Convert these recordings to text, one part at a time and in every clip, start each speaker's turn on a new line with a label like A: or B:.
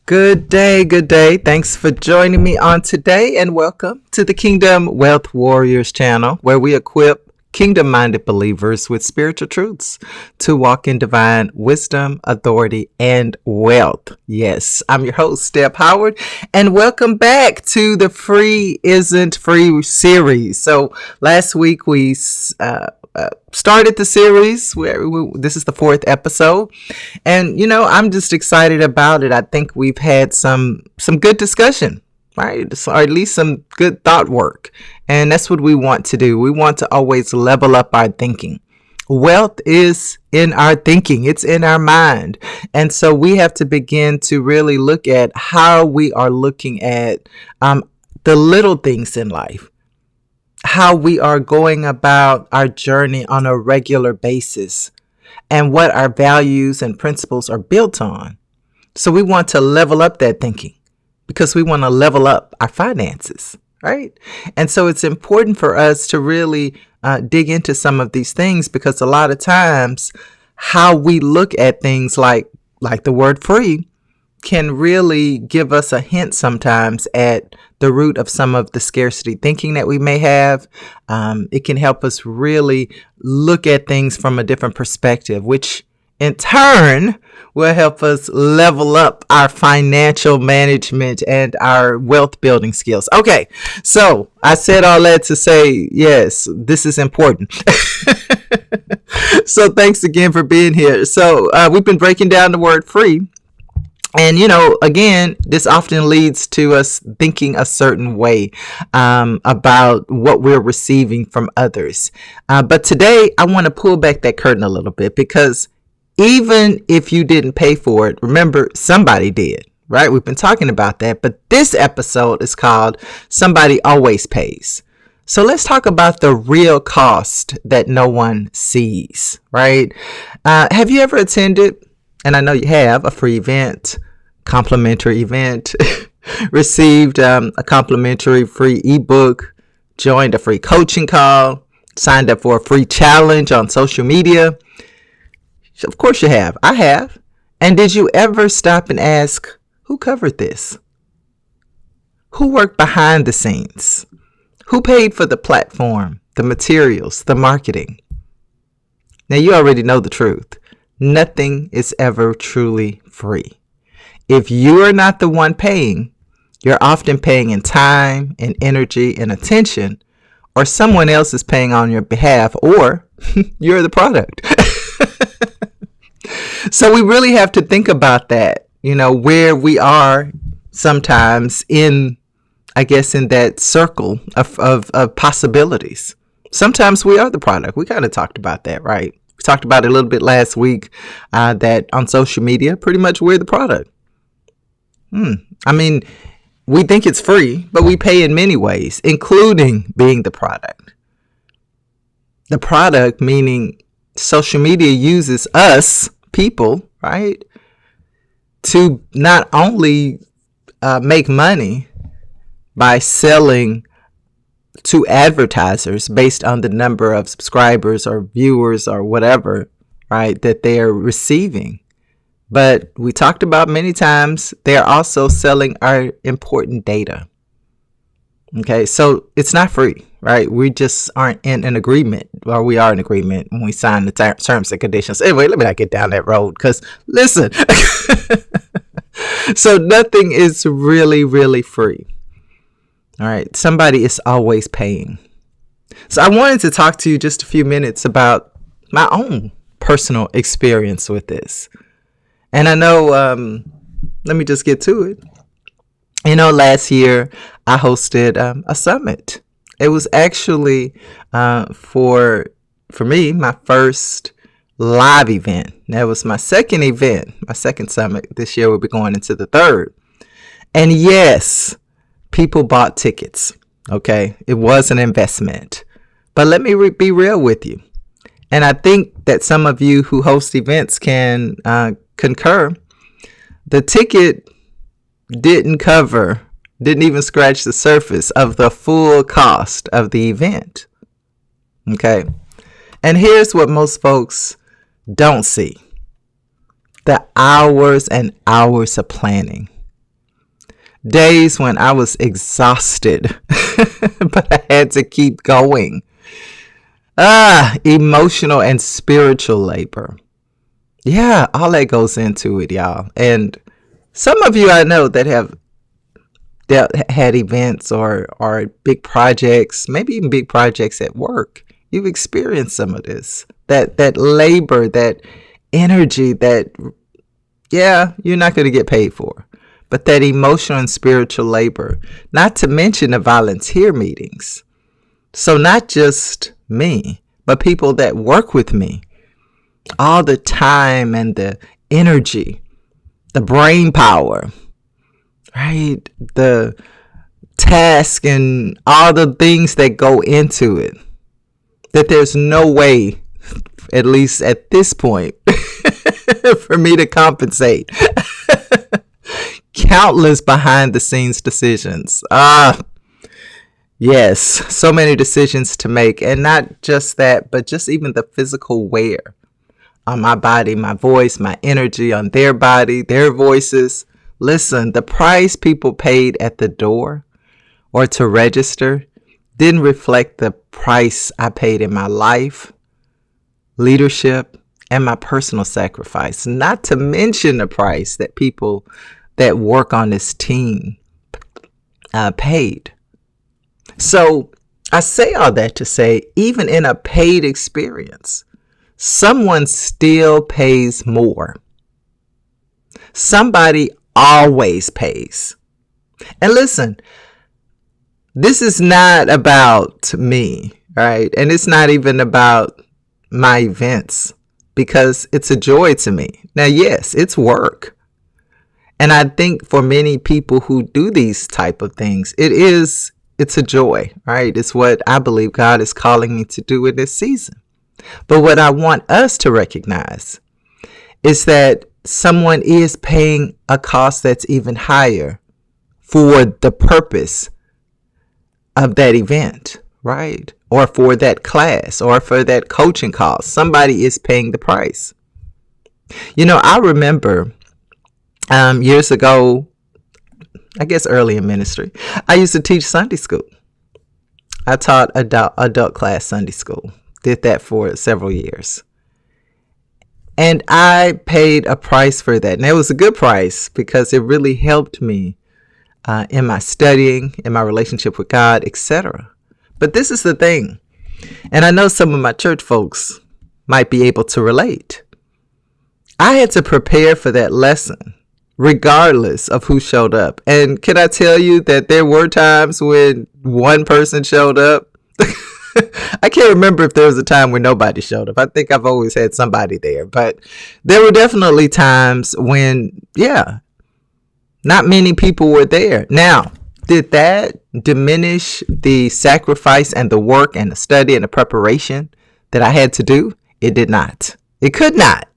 A: Good day, good day. Thanks for joining me on today and welcome to the Kingdom Wealth Warriors channel where we equip kingdom-minded believers with spiritual truths to walk in divine wisdom, authority, and wealth. Yes, I'm your host, Steph Howard, and welcome back to the Free Isn't Free series. So last week we started the series where this is the fourth episode, and I'm just excited about it. I think we've had some good discussion, right? Or at least some good thought work, and that's what we want to do. We want to always level up our thinking. Wealth is in our thinking. It's in our mind. And so we have to begin to really look at how we are looking at the little things in life, how we are going about our journey on a regular basis, and what our values and principles are built on. So we want to level up that thinking because we want to level up our finances, right? And so it's important for us to really dig into some of these things, because a lot of times how we look at things like the word free can really give us a hint sometimes at the root of some of the scarcity thinking that we may have. It can help us really look at things from a different perspective, which in turn will help us level up our financial management and our wealth building skills. Okay, so I said all that to say, yes, this is important. So thanks again for being here. So we've been breaking down the word free. And, again, this often leads to us thinking a certain way about what we're receiving from others. But today, I want to pull back that curtain a little bit, because even if you didn't pay for it, remember, somebody did, right? We've been talking about that. But this episode is called Somebody Always Pays. So let's talk about the real cost that no one sees, right? Have you ever attended, and I know you have, a free event, complimentary event, received a complimentary free ebook, joined a free coaching call, signed up for a free challenge on social media? Of course you have. I have. And did you ever stop and ask, who covered this? Who worked behind the scenes? Who paid for the platform, the materials, the marketing? Now, you already know the truth. Nothing is ever truly free. If you are not the one paying, you're often paying in time and energy and attention, or someone else is paying on your behalf, or you're the product. So we really have to think about that, where we are sometimes in that circle of possibilities. Sometimes we are the product. We kind of talked about that, right? We talked about it a little bit last week, that on social media, pretty much we're the product. I mean, we think it's free, but we pay in many ways, including being the product. The product meaning social media uses us, people, right, to not only make money by selling to advertisers based on the number of subscribers or viewers or whatever, right, that they're receiving. But we talked about many times, they're also selling our important data. Okay, so it's not free, right? We just aren't in an agreement, or we are in agreement when we sign the terms and conditions. Anyway, let me not get down that road, because listen, so nothing is really, really free. All right, somebody is always paying. So I wanted to talk to you just a few minutes about my own personal experience with this. And I know, let me just get to it. Last year I hosted a summit. It was actually for me, my first live event. That was my second event, my second summit. This year we'll be going into the third. And yes, people bought tickets. Okay, it was an investment. But let me be real with you. And I think that some of you who host events can concur. The ticket didn't even scratch the surface of the full cost of the event. Okay. And here's what most folks don't see: the hours and hours of planning, Days when I was exhausted, but I had to keep going. Emotional and spiritual labor. Yeah, all that goes into it, y'all. And some of you I know that have had events or big projects, maybe even big projects at work. You've experienced some of this. That labor, that energy that, yeah, you're not going to get paid for. But that emotional and spiritual labor, not to mention the volunteer meetings. So not just me, but people that work with me. All the time and the energy, the brain power, right? The task and all the things that go into it. That there's no way, at least at this point, for me to compensate. Countless behind the scenes decisions. Yes, so many decisions to make. And not just that, but just even the physical wear on my body, my voice, my energy, on their body, their voices. Listen, the price people paid at the door or to register didn't reflect the price I paid in my life, leadership, and my personal sacrifice. Not to mention the price that people that work on this team paid. So I say all that to say, even in a paid experience, someone still pays more. Somebody always pays. And listen, this is not about me, right? And it's not even about my events, because it's a joy to me. Now, yes, it's work. And I think for many people who do these type of things, it's a joy, right? It's what I believe God is calling me to do in this season. But what I want us to recognize is that someone is paying a cost that's even higher for the purpose of that event, right? Or for that class or for that coaching cost. Somebody is paying the price. You know, I remember years ago, I guess early in ministry, I used to teach Sunday school. I taught adult class Sunday school. Did that for several years. And I paid a price for that. And it was a good price because it really helped me in my studying, in my relationship with God, etc. But this is the thing. And I know some of my church folks might be able to relate. I had to prepare for that lesson, regardless of who showed up. And can I tell you that there were times when one person showed up? I can't remember if there was a time when nobody showed up. I think I've always had somebody there. But there were definitely times when, yeah, not many people were there. Now, did that diminish the sacrifice and the work and the study and the preparation that I had to do? It did not. It could not.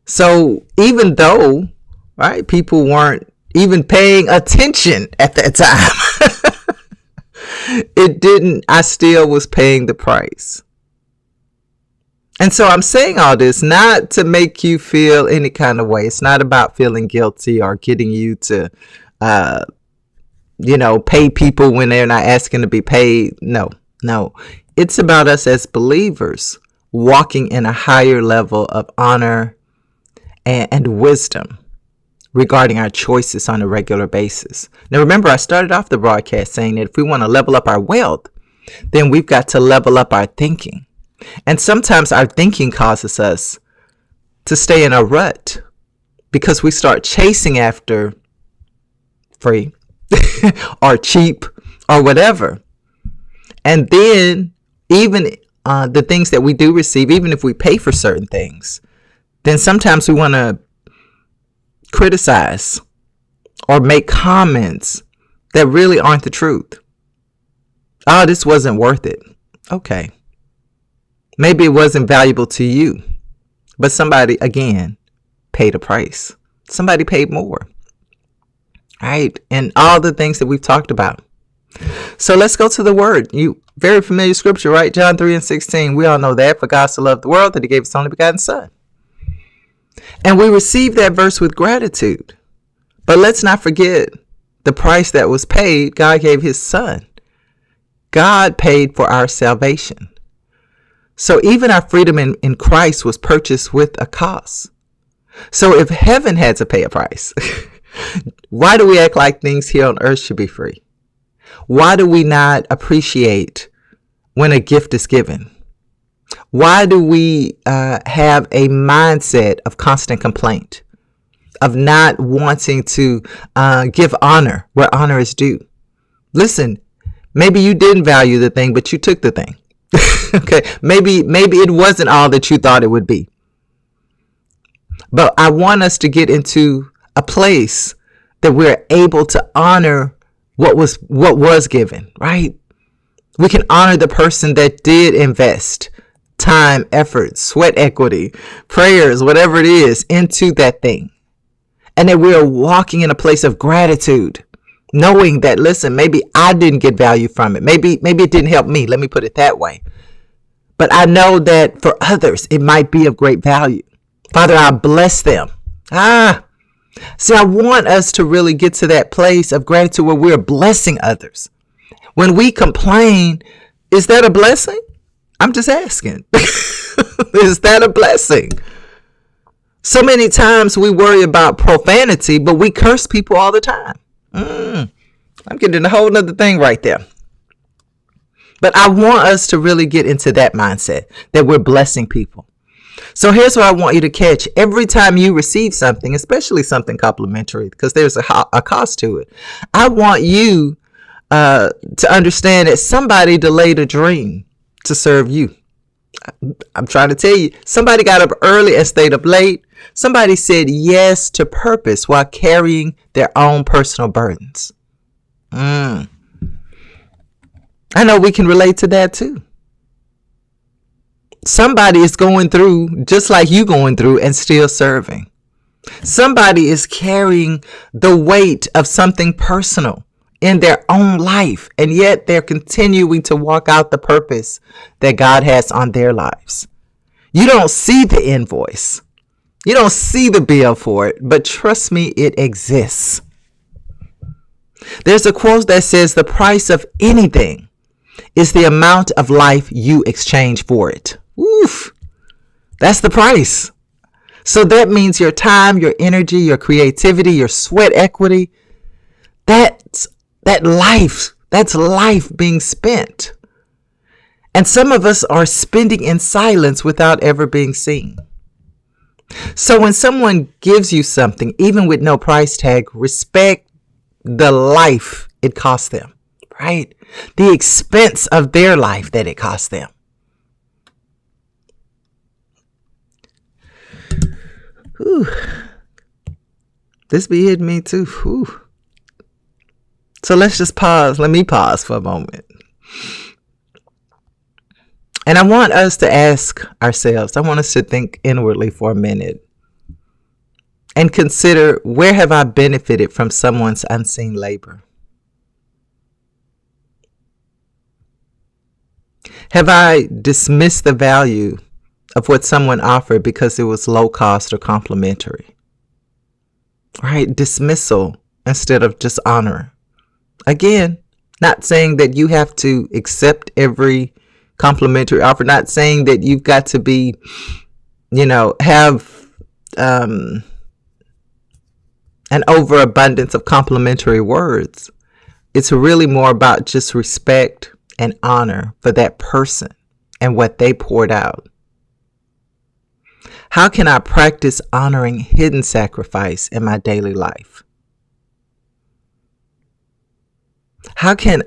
A: So even though, right, people weren't even paying attention at that time, I still was paying the price. And so I'm saying all this not to make you feel any kind of way. It's not about feeling guilty or getting you to, pay people when they're not asking to be paid. No. It's about us as believers walking in a higher level of honor and wisdom regarding our choices on a regular basis. Now, remember, I started off the broadcast saying that if we want to level up our wealth, then we've got to level up our thinking. And sometimes our thinking causes us to stay in a rut because we start chasing after free or cheap or whatever. And then even the things that we do receive, even if we pay for certain things, then sometimes we want to criticize or make comments that really aren't the truth. Oh, this wasn't worth it. Okay. Maybe it wasn't valuable to you, but somebody, again, paid a price. Somebody paid more. Right? And all the things that we've talked about. So let's go to the word. You very familiar scripture, right? John 3:16. We all know that. For God so loved the world that he gave his only begotten son. And we receive that verse with gratitude. But let's not forget the price that was paid, God gave his son. God paid for our salvation. So even our freedom in Christ was purchased with a cost. So if heaven had to pay a price, why do we act like things here on earth should be free? Why do we not appreciate when a gift is given? Why do we have a mindset of constant complaint, of not wanting to give honor where honor is due? Listen, maybe you didn't value the thing, but you took the thing. Okay, maybe it wasn't all that you thought it would be. But I want us to get into a place that we're able to honor what was given, right? We can honor the person that did invest time, effort, sweat equity, prayers, whatever it is, into that thing. And that we're walking in a place of gratitude, knowing that, listen, maybe I didn't get value from it. Maybe it didn't help me. Let me put it that way. But I know that for others, it might be of great value. Father, I bless them. See, I want us to really get to that place of gratitude where we're blessing others. When we complain, is that a blessing? I'm just asking. Is that a blessing? So many times we worry about profanity, but we curse people all the time. I'm getting a whole nother thing right there. But I want us to really get into that mindset that we're blessing people. So here's what I want you to catch. Every time you receive something, especially something complimentary, because there's a cost to it, I want you to understand that somebody delayed a dream to serve you. I'm trying to tell you, somebody got up early and stayed up late. Somebody said yes to purpose while carrying their own personal burdens. I know we can relate to that too. Somebody is going through just like you going through and still serving. Somebody is carrying the weight of something personal in their own life, and yet they're continuing to walk out the purpose that God has on their lives. You don't see the invoice. You don't see the bill for it, but trust me, it exists. There's a quote that says the price of anything is the amount of life you exchange for it. Oof, that's the price. So that means your time, your energy, your creativity, your sweat equity, that's life being spent. And some of us are spending in silence without ever being seen. So when someone gives you something, even with no price tag, respect the life it cost them, right? The expense of their life that it cost them. Whew. This be hitting me too. Whew. So let's just pause. Let me pause for a moment. And I want us to ask ourselves, I want us to think inwardly for a minute and consider, where have I benefited from someone's unseen labor? Have I dismissed the value of what someone offered because it was low cost or complimentary? Right? Dismissal instead of just honor. Again, not saying that you have to accept every complimentary offer, not saying that you've got to be, have an overabundance of complimentary words. It's really more about just respect and honor for that person and what they poured out. How can I practice honoring hidden sacrifice in my daily life? What can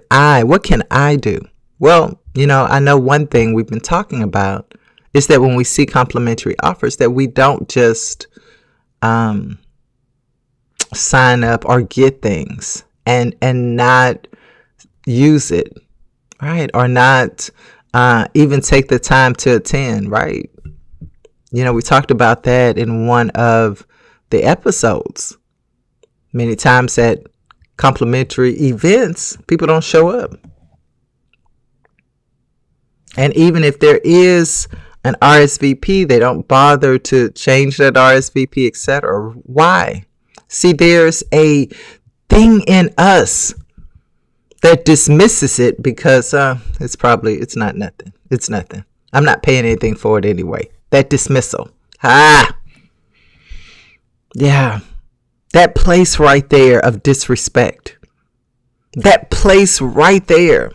A: I do? Well, I know one thing we've been talking about is that when we see complimentary offers, that we don't just sign up or get things and not use it, right? Or not even take the time to attend, right? We talked about that in one of the episodes. Many times at complimentary events, people don't show up. And even if there is an RSVP, they don't bother to change that RSVP, etc. Why? See, there's a thing in us that dismisses it because it's not nothing. It's nothing. I'm not paying anything for it anyway. That dismissal. Yeah. That place right there of disrespect. That place right there.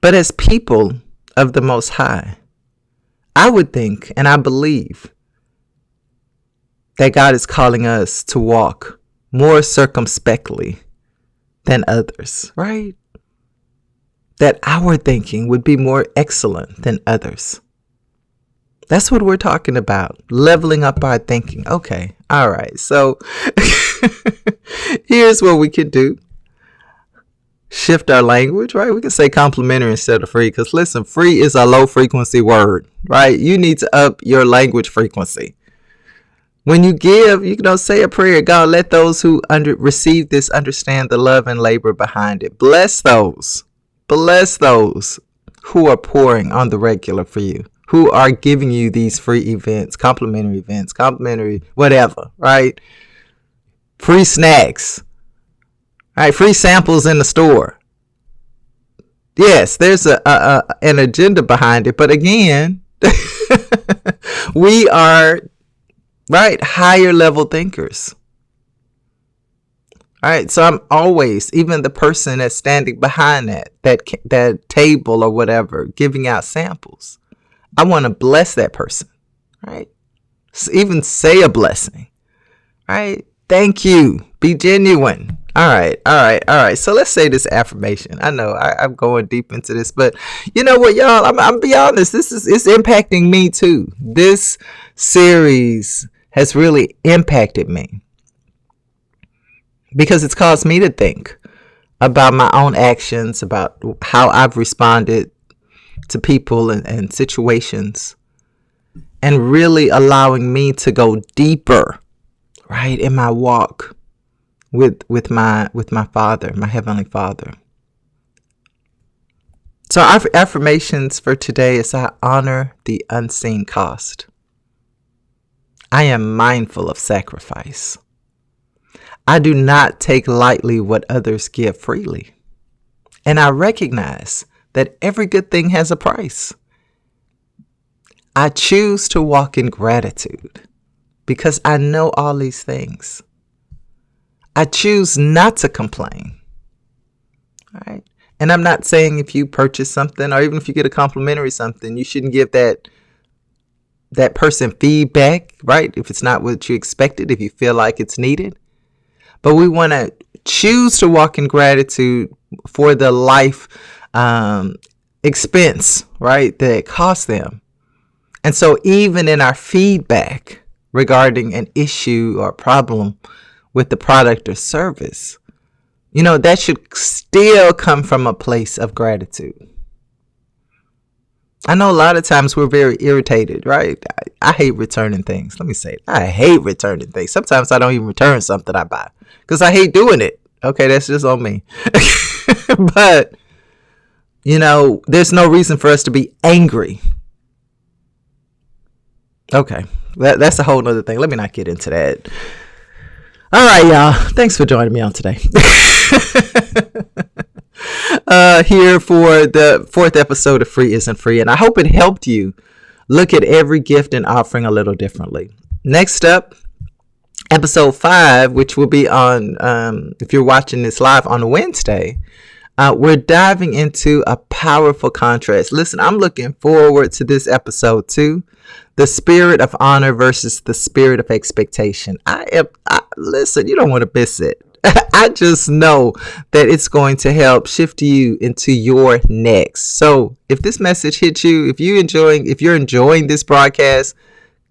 A: But as people of the Most High, I would think and I believe that God is calling us to walk more circumspectly than others, right? That our thinking would be more excellent than others. That's what we're talking about. Leveling up our thinking. Okay. All right. So here's what we could do. Shift our language, right? We can say complimentary instead of free. Because listen, free is a low frequency word, right? You need to up your language frequency. When you give, you can say a prayer. God, let those who receive this understand the love and labor behind it. Bless those. Bless those who are pouring on the regular for you, who are giving you these free events, complimentary whatever, right? Free snacks, right? Free samples in the store. Yes, there's an agenda behind it. But again, we are, right, higher level thinkers. All right, so I'm always, even the person that's standing behind that table or whatever, giving out samples. I want to bless that person, right? So even say a blessing, right? Thank you. Be genuine. All right. So let's say this affirmation. I know I'm going deep into this, but you know what, y'all? I'm be honest. It's impacting me too. This series has really impacted me because it's caused me to think about my own actions, about how I've responded to people and situations, and really allowing me to go deeper, right, in my walk with my Father, my Heavenly Father. So our affirmations for today is: I honor the unseen cost. I am mindful of sacrifice. I do not take lightly what others give freely. And I recognize that every good thing has a price. I choose to walk in gratitude because I know all these things. I choose not to complain. All right. And I'm not saying if you purchase something or even if you get a complimentary something, you shouldn't give that person feedback, right? If it's not what you expected, if you feel like it's needed. But we want to choose to walk in gratitude for the life expense, right, that it costs them. And so even in our feedback regarding an issue or problem with the product or service, that should still come from a place of gratitude. I know a lot of times we're very irritated, right? I hate returning things. Let me say it. I hate returning things. Sometimes I don't even return something I buy because I hate doing it. Okay, that's just on me. But, there's no reason for us to be angry. Okay, that's a whole nother thing. Let me not get into that. All right, y'all. Thanks for joining me on today. Here for the 4th episode of Free Isn't Free. And I hope it helped you look at every gift and offering a little differently. Next up, episode 5, which will be on, if you're watching this live on Wednesday, we're diving into a powerful contrast. Listen, I'm looking forward to this episode too. The spirit of honor versus the spirit of expectation. Listen, you don't want to miss it. I just know that it's going to help shift you into your next. So if this message hits you, if you're enjoying this broadcast,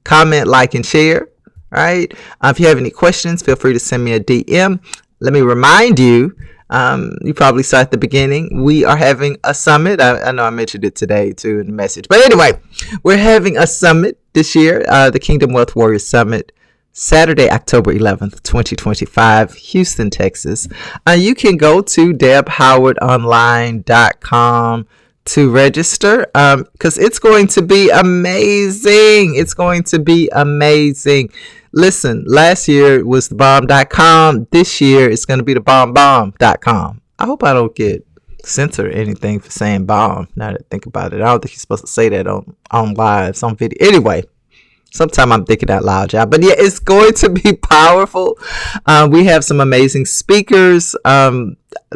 A: comment, like, and share. Right? If you have any questions, feel free to send me a DM. Let me remind you, you probably saw at the beginning, we are having a summit. I know I mentioned it today too in the message. But anyway, we're having a summit this year, the Kingdom Wealth Warriors Summit, Saturday, October 11th, 2025, Houston, Texas. You can go to debhowardonline.com to register because it's going to be amazing. It's going to be amazing. Listen, last year was the bomb.com. This year it's going to be the bomb.com. I hope I don't get censored or anything for saying bomb. Now that I think about it, I don't think you're supposed to say that on lives, on video. Anyway, sometime I'm thinking out loud, y'all. But yeah, it's going to be powerful. We have some amazing speakers.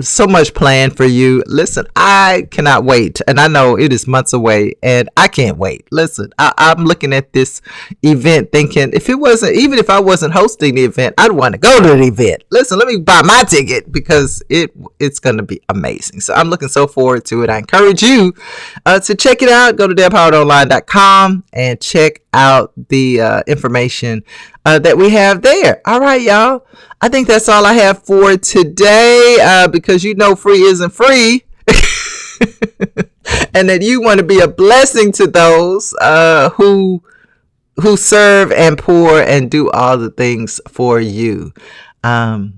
A: So much planned for you. Listen, I cannot wait. And I know it is months away and I can't wait. Listen, I'm looking at this event thinking even if I wasn't hosting the event, I'd want to go to the event. Listen, let me buy my ticket because it's going to be amazing. So I'm looking so forward to it. I encourage you to check it out. Go to debhowardonline.com and check out the information that we have there. All right, y'all. I think that's all I have for today because free isn't free. And that you want to be a blessing to those who serve and pour and do all the things for you. All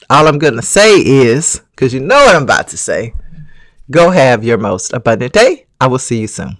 A: I'm going to say is, because you know what I'm about to say, go have your most abundant day. I will see you soon.